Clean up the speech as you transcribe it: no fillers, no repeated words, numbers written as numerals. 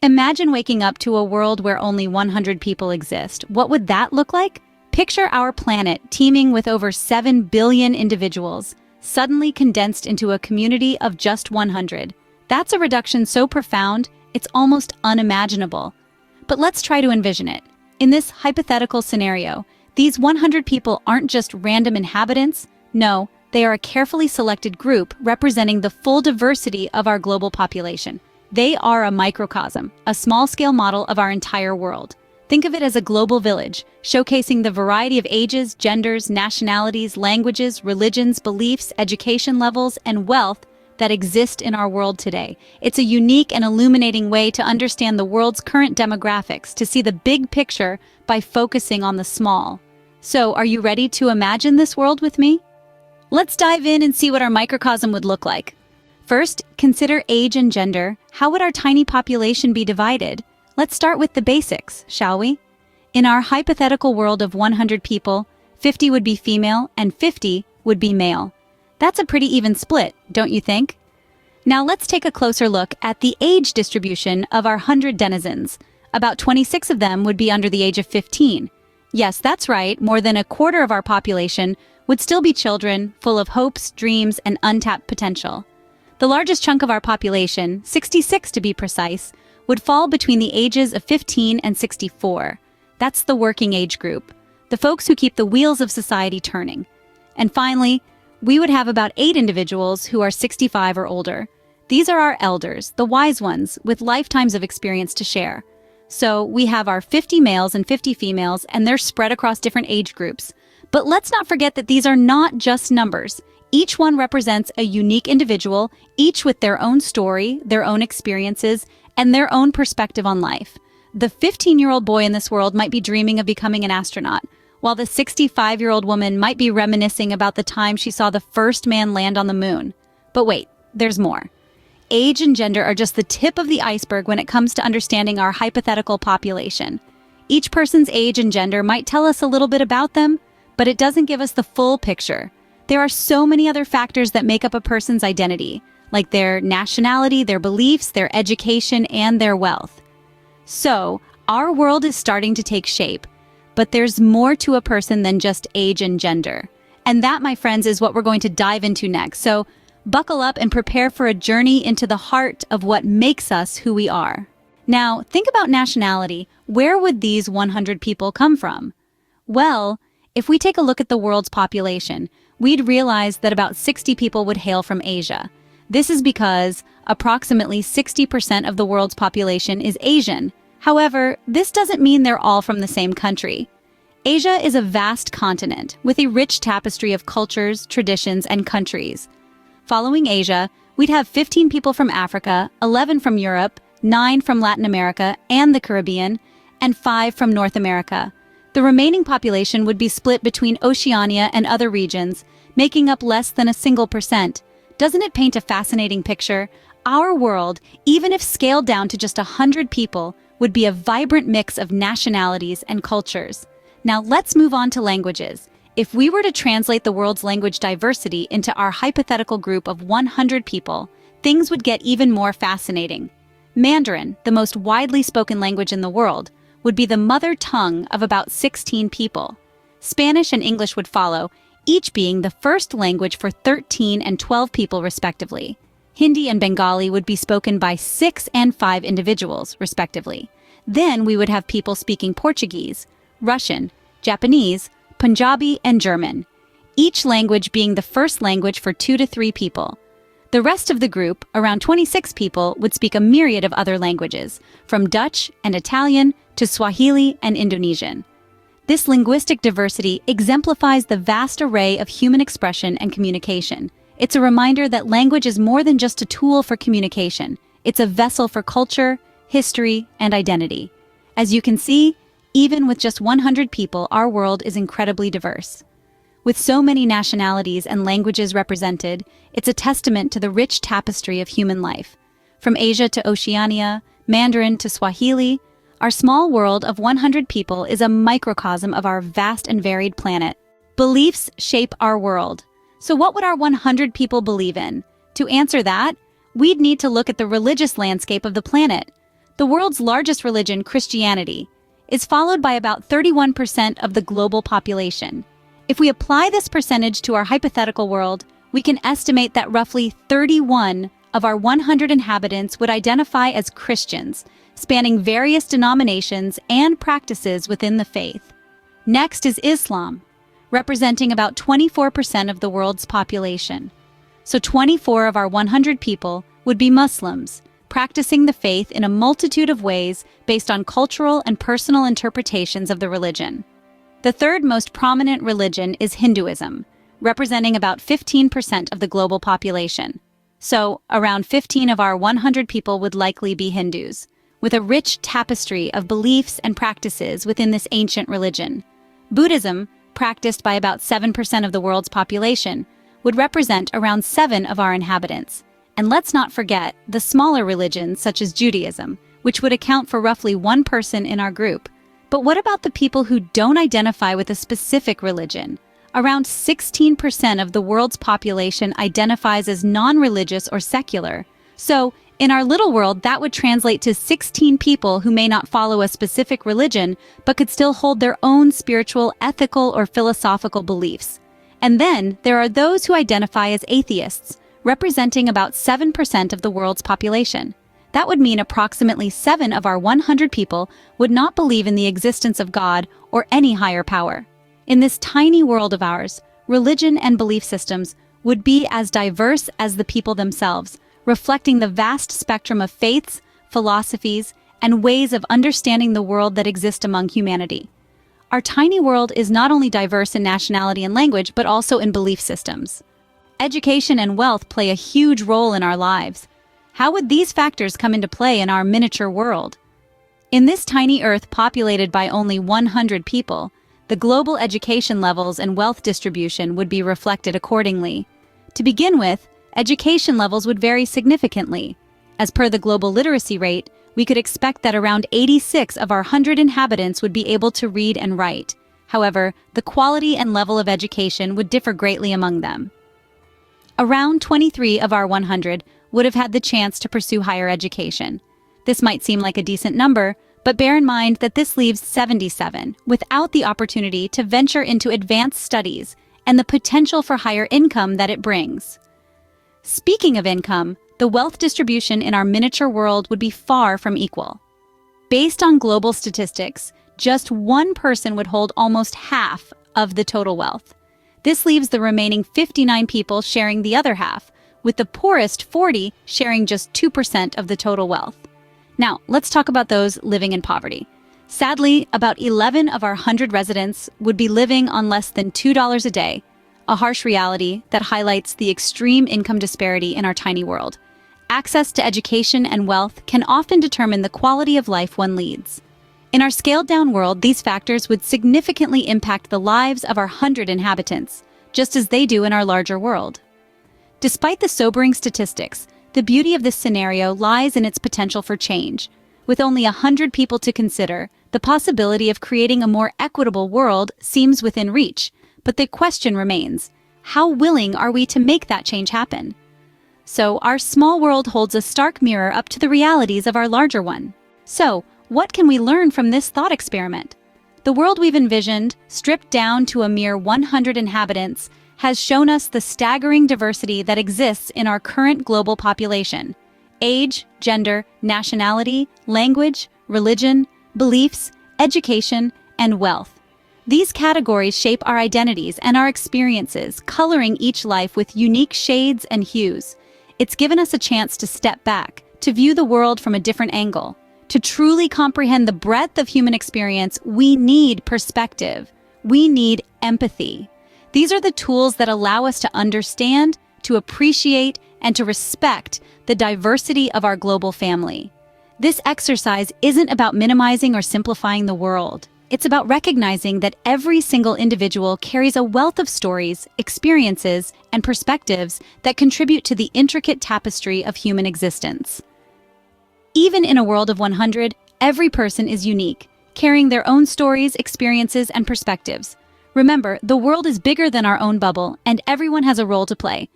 Imagine waking up to a world where only 100 people exist. What would that look like? Picture our planet teeming with over 7 billion individuals, suddenly condensed into a community of just 100. That's a reduction so profound, it's almost unimaginable. But let's try to envision it. In this hypothetical scenario, these 100 people aren't just random inhabitants. No, they are a carefully selected group representing the full diversity of our global population. They are a microcosm, a small-scale model of our entire world. Think of it as a global village, showcasing the variety of ages, genders, nationalities, languages, religions, beliefs, education levels, and wealth that exist in our world today. It's a unique and illuminating way to understand the world's current demographics, to see the big picture by focusing on the small. So, are you ready to imagine this world with me? Let's dive in and see what our microcosm would look like. First, consider age and gender. How would our tiny population be divided? Let's start with the basics, shall we? In our hypothetical world of 100 people, 50 would be female and 50 would be male. That's a pretty even split, don't you think? Now let's take a closer look at the age distribution of our 100 denizens. About 26 of them would be under the age of 15. Yes, that's right, more than a quarter of our population would still be children, full of hopes, dreams, and untapped potential. The largest chunk of our population, 66 to be precise, would fall between the ages of 15 and 64. That's the working age group, the folks who keep the wheels of society turning. And finally, we would have about 8 individuals who are 65 or older. These are our elders, the wise ones, with lifetimes of experience to share. So we have our 50 males and 50 females, and they're spread across different age groups. But let's not forget that these are not just numbers. Each one represents a unique individual, each with their own story, their own experiences, and their own perspective on life. The 15-year-old boy in this world might be dreaming of becoming an astronaut, while the 65-year-old woman might be reminiscing about the time she saw the first man land on the moon. But wait, there's more. Age and gender are just the tip of the iceberg when it comes to understanding our hypothetical population. Each person's age and gender might tell us a little bit about them, but it doesn't give us the full picture. There are so many other factors that make up a person's identity, like their nationality, their beliefs, their education, and their wealth. So, our world is starting to take shape, but there's more to a person than just age and gender. And that, my friends, is what we're going to dive into next. So, buckle up and prepare for a journey into the heart of what makes us who we are. Now, think about nationality. Where would these 100 people come from? Well, if we take a look at the world's population, we'd realize that about 60 people would hail from Asia. This is because approximately 60% of the world's population is Asian. However, this doesn't mean they're all from the same country. Asia is a vast continent with a rich tapestry of cultures, traditions, and countries. Following Asia, we'd have 15 people from Africa, 11 from Europe, 9 from Latin America and the Caribbean, and 5 from North America. The remaining population would be split between Oceania and other regions, making up less than a single percent. Doesn't it paint a fascinating picture? Our world, even if scaled down to just 100 people, would be a vibrant mix of nationalities and cultures. Now let's move on to languages. If we were to translate the world's language diversity into our hypothetical group of 100 people, things would get even more fascinating. Mandarin, the most widely spoken language in the world, would be the mother tongue of about 16 people. Spanish and English would follow, each being the first language for 13 and 12 people respectively. Hindi and Bengali would be spoken by 6 and 5 individuals, respectively. Then we would have people speaking Portuguese, Russian, Japanese, Punjabi, and German, each language being the first language for 2 to 3 people. The rest of the group, around 26 people, would speak a myriad of other languages, from Dutch and Italian to Swahili and Indonesian. This linguistic diversity exemplifies the vast array of human expression and communication. It's a reminder that language is more than just a tool for communication. It's a vessel for culture, history, and identity. As you can see, even with just 100 people, our world is incredibly diverse. With so many nationalities and languages represented, it's a testament to the rich tapestry of human life. From Asia to Oceania, Mandarin to Swahili, our small world of 100 people is a microcosm of our vast and varied planet. Beliefs shape our world. So what would our 100 people believe in? To answer that, we'd need to look at the religious landscape of the planet. The world's largest religion, Christianity, is followed by about 31% of the global population. If we apply this percentage to our hypothetical world, we can estimate that roughly 31 of our 100 inhabitants would identify as Christians, spanning various denominations and practices within the faith. Next is Islam, representing about 24% of the world's population. So 24 of our 100 people would be Muslims, practicing the faith in a multitude of ways based on cultural and personal interpretations of the religion. The third most prominent religion is Hinduism, representing about 15% of the global population. So, around 15 of our 100 people would likely be Hindus, with a rich tapestry of beliefs and practices within this ancient religion. Buddhism, practiced by about 7% of the world's population, would represent around 7 of our inhabitants. And let's not forget the smaller religions such as Judaism, which would account for roughly 1 person in our group. But what about the people who don't identify with a specific religion? Around 16% of the world's population identifies as non-religious or secular. So, in our little world, that would translate to 16 people who may not follow a specific religion, but could still hold their own spiritual, ethical, or philosophical beliefs. And then, there are those who identify as atheists, representing about 7% of the world's population. That would mean approximately 7 of our 100 people would not believe in the existence of God or any higher power. In this tiny world of ours, religion and belief systems would be as diverse as the people themselves, reflecting the vast spectrum of faiths, philosophies, and ways of understanding the world that exist among humanity. Our tiny world is not only diverse in nationality and language, but also in belief systems. Education and wealth play a huge role in our lives. How would these factors come into play in our miniature world? In this tiny Earth populated by only 100 people, the global education levels and wealth distribution would be reflected accordingly. To begin with, education levels would vary significantly. As per the global literacy rate, we could expect that around 86 of our 100 inhabitants would be able to read and write. However, the quality and level of education would differ greatly among them. Around 23 of our 100 would have had the chance to pursue higher education. This might seem like a decent number, but bear in mind that this leaves 77 without the opportunity to venture into advanced studies and the potential for higher income that it brings. Speaking of income, the wealth distribution in our miniature world would be far from equal. Based on global statistics, just 1 person would hold almost half of the total wealth. This leaves the remaining 59 people sharing the other half, with the poorest 40 sharing just 2% of the total wealth. Now, let's talk about those living in poverty. Sadly, about 11 of our 100 residents would be living on less than $2 a day, a harsh reality that highlights the extreme income disparity in our tiny world. Access to education and wealth can often determine the quality of life one leads. In our scaled-down world, these factors would significantly impact the lives of our 100 inhabitants, just as they do in our larger world. Despite the sobering statistics, the beauty of this scenario lies in its potential for change. With only 100 people to consider, the possibility of creating a more equitable world seems within reach, but the question remains, how willing are we to make that change happen? So, our small world holds a stark mirror up to the realities of our larger one. So, what can we learn from this thought experiment? The world we've envisioned, stripped down to a mere 100 inhabitants, has shown us the staggering diversity that exists in our current global population. Age, gender, nationality, language, religion, beliefs, education, and wealth. These categories shape our identities and our experiences, coloring each life with unique shades and hues. It's given us a chance to step back, to view the world from a different angle. To truly comprehend the breadth of human experience, we need perspective. We need empathy. These are the tools that allow us to understand, to appreciate, and to respect the diversity of our global family. This exercise isn't about minimizing or simplifying the world. It's about recognizing that every single individual carries a wealth of stories, experiences, and perspectives that contribute to the intricate tapestry of human existence. Even in a world of 100, every person is unique, carrying their own stories, experiences, and perspectives. Remember, the world is bigger than our own bubble, and everyone has a role to play.